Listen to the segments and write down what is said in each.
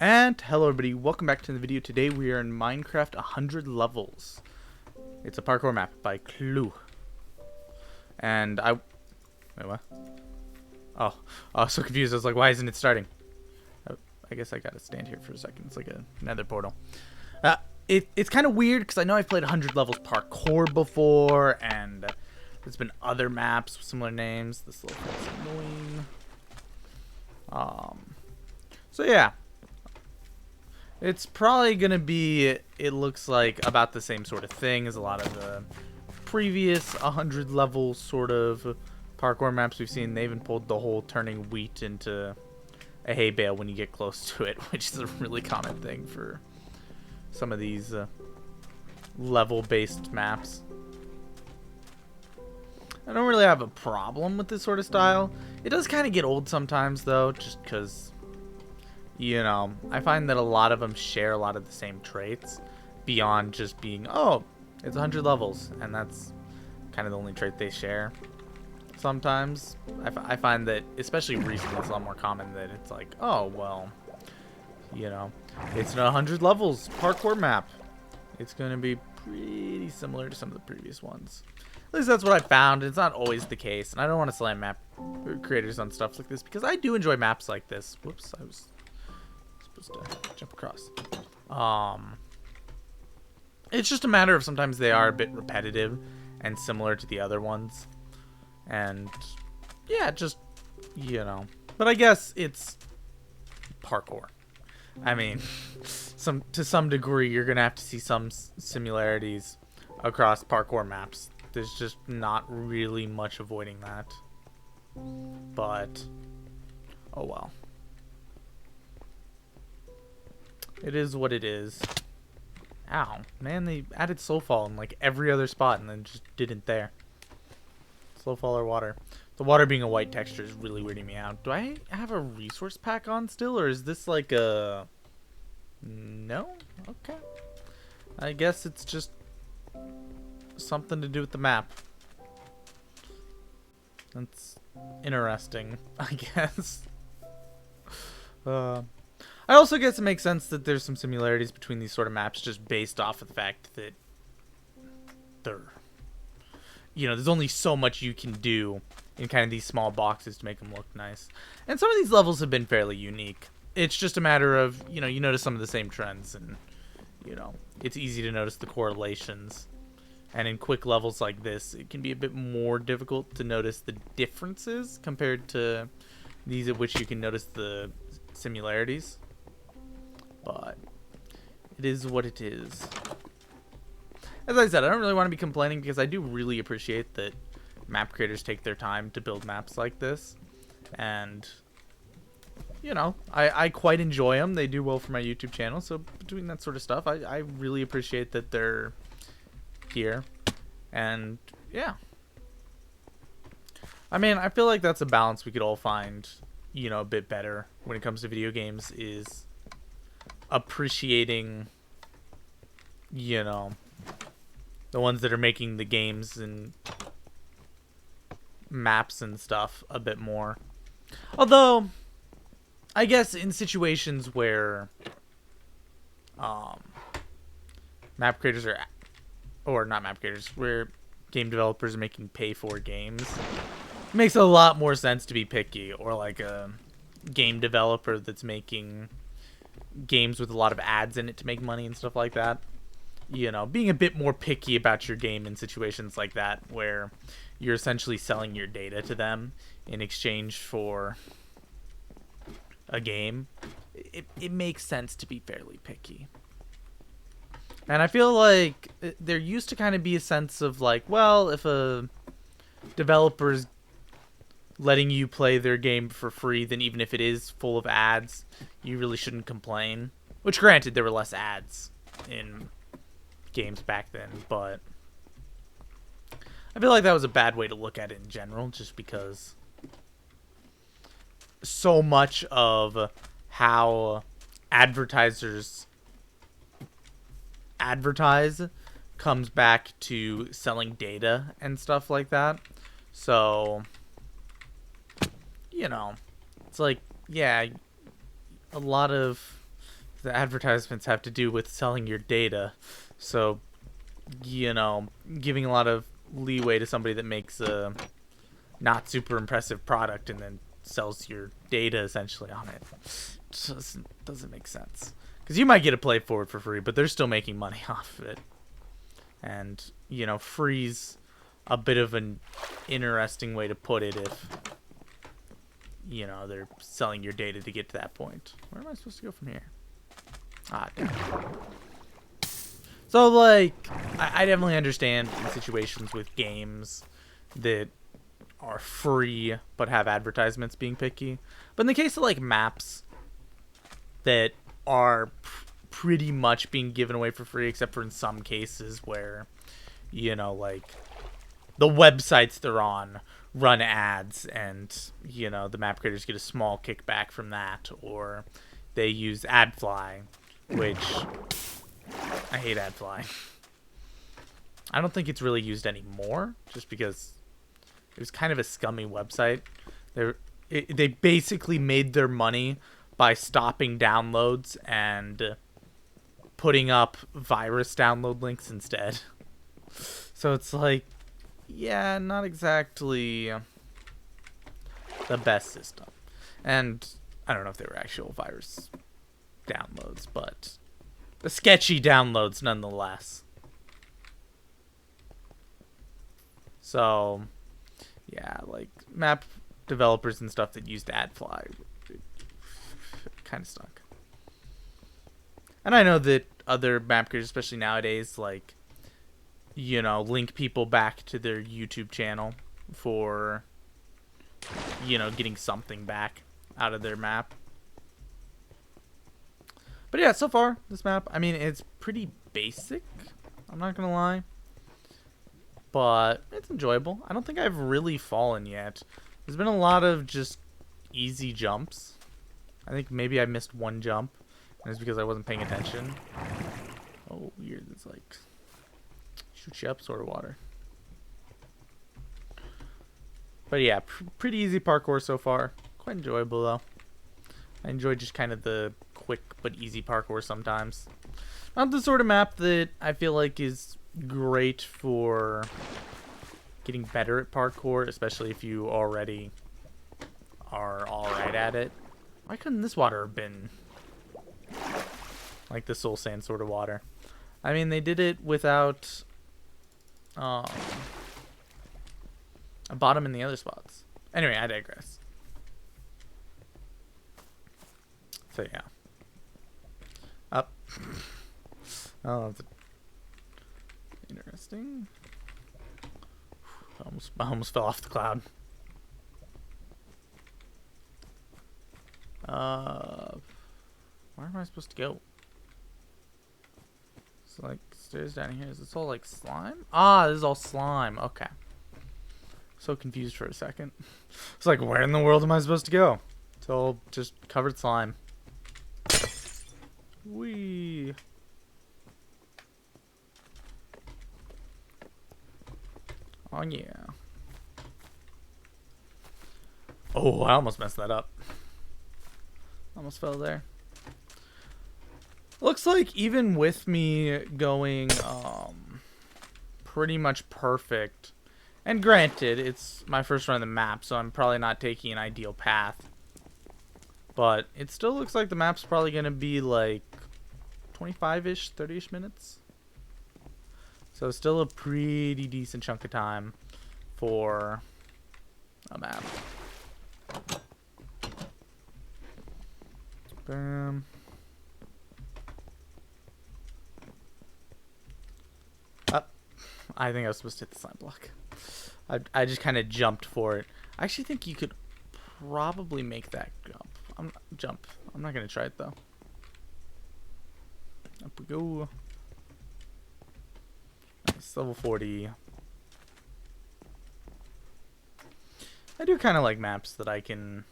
And hello everybody, welcome back to the video. Today we are in Minecraft 100 Levels. It's a parkour map by Clue. And wait, what? Oh, I was so confused. I was like, why isn't it starting? Oh, I guess I gotta stand here for a second. It's like a nether portal. It's kind of weird because I know I've played 100 Levels parkour before, and there's been other maps with similar names. This little thing's annoying. So yeah. It's probably going to be, it looks like, about the same sort of thing as a lot of the previous 100 level sort of parkour maps we've seen. They even pulled the whole turning wheat into a hay bale when you get close to it, which is a really common thing for some of these level-based maps. I don't really have a problem with this sort of style. It does kind of get old sometimes, though, just because... You know, I find that a lot of them share a lot of the same traits beyond just being, oh, it's 100 levels, and that's kind of the only trait they share. Sometimes I find that, especially recently, it's a lot more common that it's like, oh, well, you know, it's an 100 levels parkour map. It's going to be pretty similar to some of the previous ones. At least that's what I found. It's not always the case, and I don't want to slam map creators on stuff like this because I do enjoy maps like this. Whoops, I was supposed to jump across. It's just a matter of sometimes they are a bit repetitive and similar to the other ones, and yeah, just, you know, but I guess it's parkour. I mean, to some degree you're gonna have to see some similarities across parkour maps. There's just not really much avoiding that, but oh well. It is what it is. Ow. Man, they added slow fall in like every other spot and then just didn't there. Slow fall or water. The water being a white texture is really weirding me out. Do I have a resource pack on still, or is this like a... No? Okay. I guess it's just something to do with the map. That's interesting, I guess. I also guess it makes sense that there's some similarities between these sort of maps just based off of the fact that you know, there's only so much you can do in kind of these small boxes to make them look nice. And some of these levels have been fairly unique. It's just a matter of, you know, you notice some of the same trends and, you know, it's easy to notice the correlations. And in quick levels like this, it can be a bit more difficult to notice the differences compared to these at which you can notice the similarities. But it is what it is. As I said, I don't really want to be complaining because I do really appreciate that map creators take their time to build maps like this. And, you know, I quite enjoy them. They do well for my YouTube channel. So between that sort of stuff, I really appreciate that they're here. And, yeah. I mean, I feel like that's a balance we could all find, you know, a bit better when it comes to video games, is appreciating, you know, the ones that are making the games and maps and stuff a bit more. Although, I guess in situations where map creators are, or not map creators, where game developers are making pay for games, it makes a lot more sense to be picky. Or like a game developer that's making games with a lot of ads in it to make money and stuff like that. You know, being a bit more picky about your game in situations like that where you're essentially selling your data to them in exchange for a game, it makes sense to be fairly picky. And I feel like there used to kind of be a sense of like, well, if a developer's letting you play their game for free, then even if it is full of ads, you really shouldn't complain. Which, granted, there were less ads in games back then, but I feel like that was a bad way to look at it in general, just because so much of how advertisers advertise comes back to selling data and stuff like that. So, you know, it's like, yeah, a lot of the advertisements have to do with selling your data. So, you know, giving a lot of leeway to somebody that makes a not super impressive product and then sells your data essentially on it doesn't make sense. Because you might get a play forward for free, but they're still making money off of it. And, you know, free's a bit of an interesting way to put it if, you know, they're selling your data to get to that point. Where am I supposed to go from here? Ah, damn. So, like, I definitely understand in situations with games that are free but have advertisements being picky. But in the case of, like, maps that are pretty much being given away for free, except for in some cases where, you know, like, the websites they're on run ads and, you know, the map creators get a small kickback from that, or they use AdFly, which I hate AdFly. I don't think it's really used anymore, just because it was kind of a scummy website. They basically made their money by stopping downloads and putting up virus download links instead. So it's like, yeah, not exactly the best system. And I don't know if they were actual virus downloads, but the sketchy downloads nonetheless. So, yeah, like map developers and stuff that used AdFly kind of stunk. And I know that other map creators, especially nowadays, like, you know, link people back to their YouTube channel for, you know, getting something back out of their map. But yeah, so far, this map, I mean, it's pretty basic, I'm not gonna lie. But it's enjoyable. I don't think I've really fallen yet. There's been a lot of just easy jumps. I think maybe I missed one jump, and it's because I wasn't paying attention. Oh, weird. It's like shoot you up sort of water. But yeah, pretty easy parkour so far. Quite enjoyable though. I enjoy just kind of the quick but easy parkour sometimes. Not the sort of map that I feel like is great for getting better at parkour, especially if you already are alright at it. Why couldn't this water have been like the soul sand sort of water? I mean, they did it without a bottom in the other spots. Anyway, I digress. So yeah. Up. Oh, that's interesting. I almost fell off the cloud. Where am I supposed to go? It's like stairs down here. Is this all like slime? Ah, this is all slime. Okay. So confused for a second. It's like, where in the world am I supposed to go? It's all just covered slime. Whee. Oh yeah. Oh, I almost messed that up. Almost fell there. Looks like even with me going pretty much perfect, and granted, it's my first run of the map, so I'm probably not taking an ideal path, but it still looks like the map's probably going to be like 25-ish, 30-ish minutes. So still a pretty decent chunk of time for a map. Bam. Up. I think I was supposed to hit the slime block. I just kind of jumped for it. I actually think you could probably make that jump. I'm not going to try it though. Up we go. Nice, level 40. I do kind of like maps that I can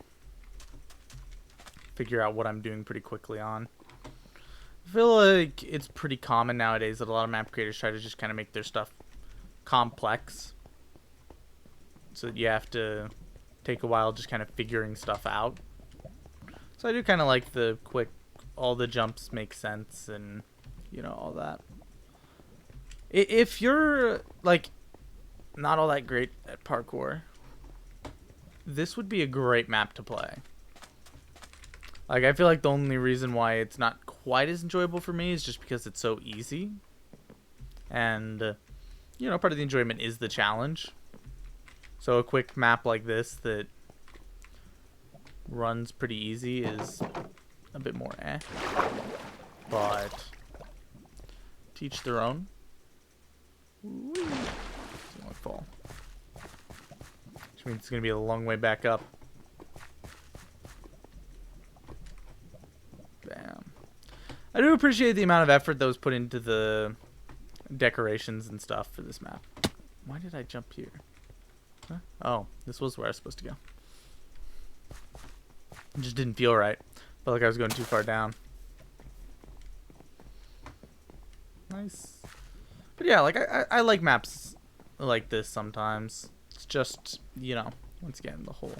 figure out what I'm doing pretty quickly on. I feel like it's pretty common nowadays that a lot of map creators try to just kind of make their stuff complex, so that you have to take a while just kind of figuring stuff out. So I do kind of like the quick, all the jumps make sense and, you know, all that. If you're, like, not all that great at parkour, this would be a great map to play. Like, I feel like the only reason why it's not quite as enjoyable for me is just because it's so easy. And, you know, part of the enjoyment is the challenge. So a quick map like this that runs pretty easy is a bit more eh. But to each their own. Whee! Don't fall. Which means it's going to be a long way back up. Bam. I do appreciate the amount of effort that was put into the decorations and stuff for this map. Why did I jump here? Huh? Oh, this was where I was supposed to go. It just didn't feel right. Felt like I was going too far down. Nice. But yeah, like I like maps like this sometimes. It's just, you know, once again, the whole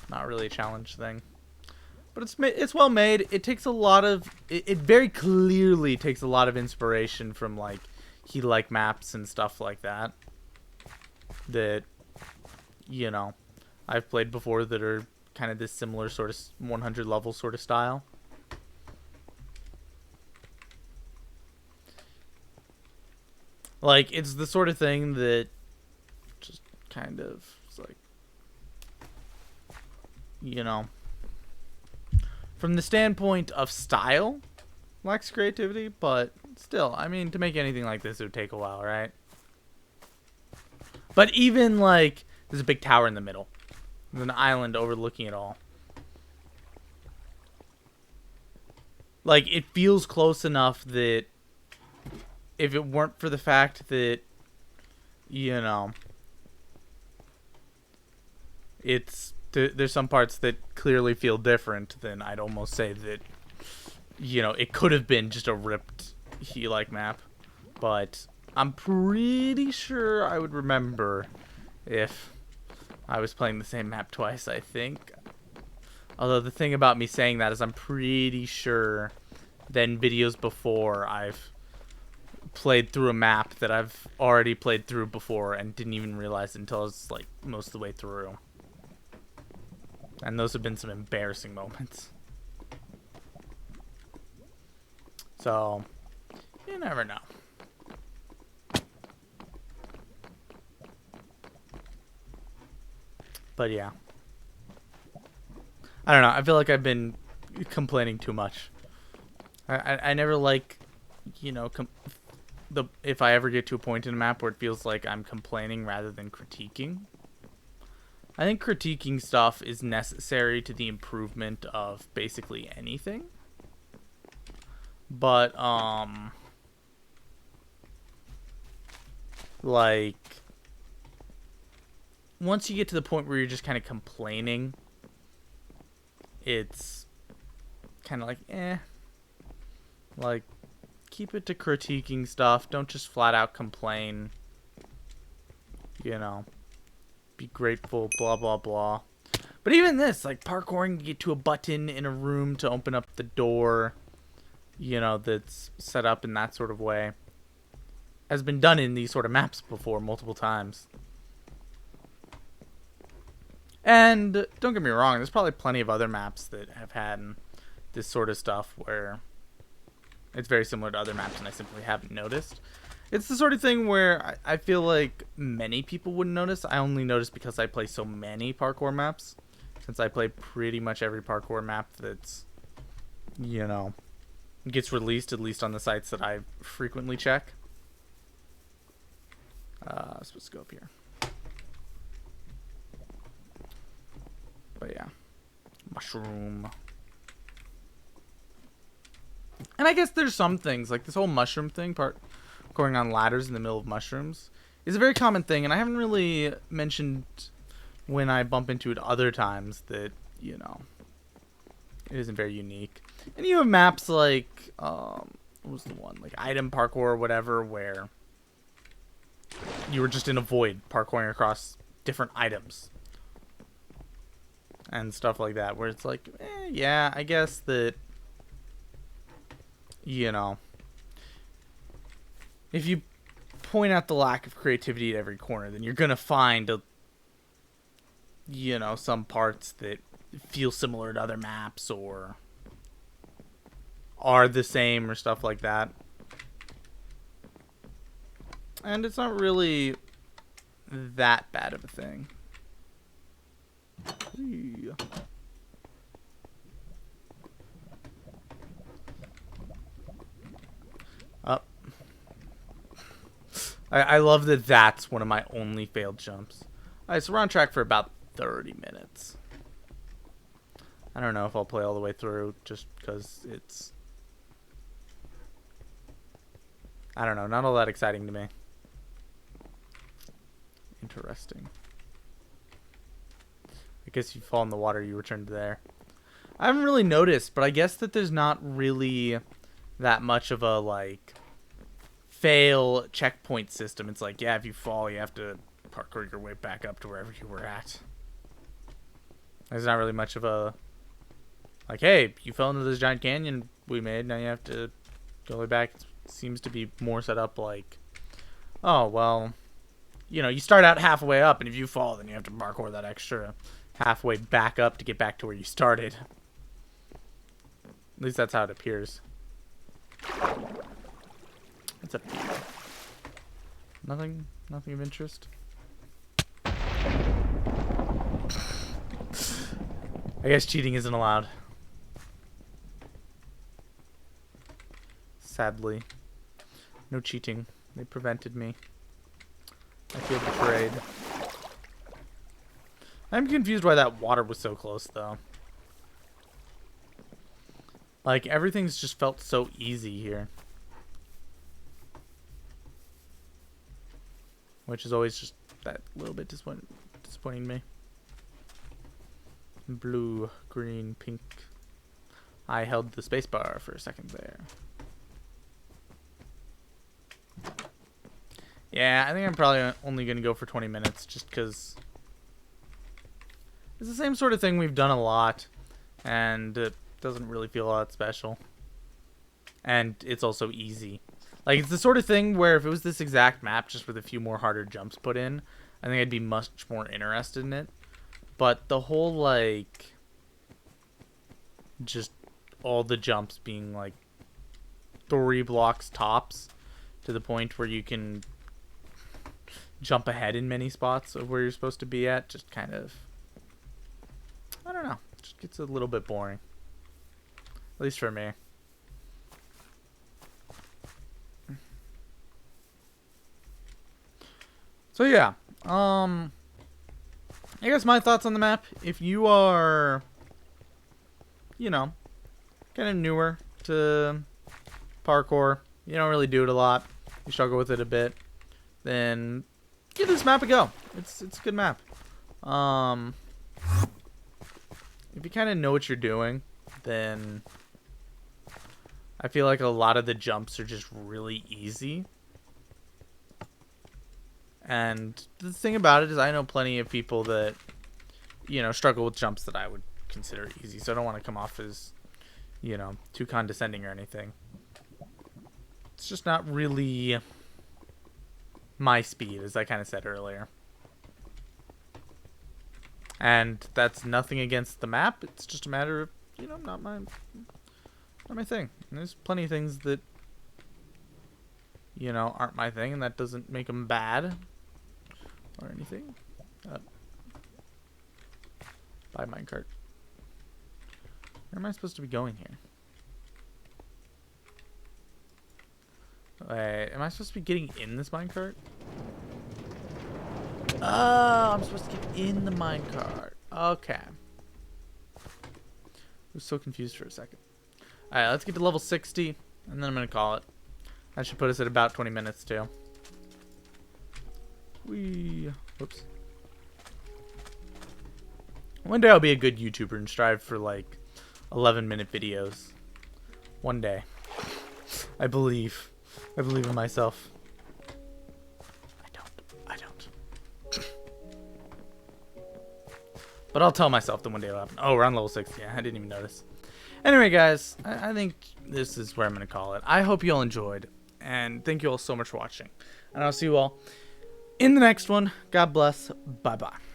not really a challenge thing. But it's well made. It takes a lot of it very clearly takes a lot of inspiration from like like maps and stuff like that. That, you know, I've played before that are kind of this similar sort of 100 level sort of style. Like, it's the sort of thing that just kind of, it's like, you know, from the standpoint of style, lacks creativity, but still, I mean, to make anything like this, it would take a while, right? But even, like, there's a big tower in the middle. There's an island overlooking it all. Like, it feels close enough that if it weren't for the fact that, you know, there's some parts that clearly feel different, then I'd almost say that, you know, it could have been just a ripped like map. But I'm pretty sure I would remember if I was playing the same map twice, I think. Although the thing about me saying that is I'm pretty sure that in videos before I've played through a map that I've already played through before and didn't even realize until I was like most of the way through. And those have been some embarrassing moments. So, you never know. But yeah. I don't know. I feel like I've been complaining too much. I never like, you know, if I ever get to a point in a map where it feels like I'm complaining rather than critiquing. I think critiquing stuff is necessary to the improvement of basically anything. But, like, once you get to the point where you're just kind of complaining, it's kind of like, eh. Like, keep it to critiquing stuff. Don't just flat out complain. You know, be grateful, blah, blah, blah. But even this, like, parkouring to get to a button in a room to open up the door, you know, that's set up in that sort of way, has been done in these sort of maps before multiple times. And don't get me wrong, there's probably plenty of other maps that have had this sort of stuff where it's very similar to other maps and I simply haven't noticed. It's the sort of thing where I feel like many people wouldn't notice. I only notice because I play so many parkour maps. Since I play pretty much every parkour map that's, you know, gets released, at least on the sites that I frequently check. I'm supposed to go up here. But yeah. Mushroom. And I guess there's some things, like this whole mushroom thing, going on ladders in the middle of mushrooms, is a very common thing, and I haven't really mentioned when I bump into it other times that, you know, it isn't very unique. And you have maps like, what was the one? Like item parkour or whatever, where you were just in a void parkouring across different items. And stuff like that, where it's like, yeah, I guess that you know, if you point out the lack of creativity at every corner, then you're gonna find some parts that feel similar to other maps or are the same or stuff like that. And it's not really that bad of a thing. Up. I love that that's one of my only failed jumps. Alright, so we're on track for about 30 minutes. I don't know if I'll play all the way through just because it's... I don't know, not all that exciting to me. Interesting. I guess you fall in the water, you return to there. I haven't really noticed, but I guess that there's not really that much of a, like, fail checkpoint system. It's like, yeah, if you fall, you have to parkour your way back up to wherever you were at. There's not really much of a, like, hey, you fell into this giant canyon we made, now you have to go way back. It seems to be more set up like, oh, well, you know, you start out halfway up, and if you fall, then you have to parkour that extra halfway back up to get back to where you started. At least that's how it appears. What's up? Nothing of interest. I guess cheating isn't allowed. Sadly. No cheating. They prevented me. I feel betrayed. I'm confused why that water was so close, though. Like, everything's just felt so easy here. Which is always just that little bit disappointing me. Blue, green, pink. I held the spacebar for a second there. Yeah, I think I'm probably only going to go for 20 minutes just because it's the same sort of thing we've done a lot, and it doesn't really feel all that special. And it's also easy. Like, it's the sort of thing where if it was this exact map, just with a few more harder jumps put in, I think I'd be much more interested in it. But the whole, like, just all the jumps being, like, 3 blocks tops to the point where you can jump ahead in many spots of where you're supposed to be at, just kind of, I don't know, just gets a little bit boring. At least for me. So yeah, I guess my thoughts on the map, if you are, you know, kind of newer to parkour, you don't really do it a lot, you struggle with it a bit, then give this map a go. It's a good map. If you kind of know what you're doing, then I feel like a lot of the jumps are just really easy. And the thing about it is I know plenty of people that, you know, struggle with jumps that I would consider easy. So I don't want to come off as, you know, too condescending or anything. It's just not really my speed, as I kind of said earlier. And that's nothing against the map. It's just a matter of, you know, not my thing. And there's plenty of things that, you know, aren't my thing, and that doesn't make them bad or anything. Buy minecart. Where am I supposed to be going here? Wait, am I supposed to be getting in this minecart? Oh, I'm supposed to get in the minecart. Okay. I was so confused for a second. Alright, let's get to level 60, and then I'm going to call it. That should put us at about 20 minutes, too. Whoops. One day I'll be a good YouTuber and strive for, like, 11-minute videos. One day. I believe. I believe in myself. I don't. But I'll tell myself that one day it'll happen. Oh, we're on level 60. Yeah, I didn't even notice. Anyway, guys, I think this is where I'm going to call it. I hope you all enjoyed, and thank you all so much for watching. And I'll see you all in the next one. God bless. Bye-bye.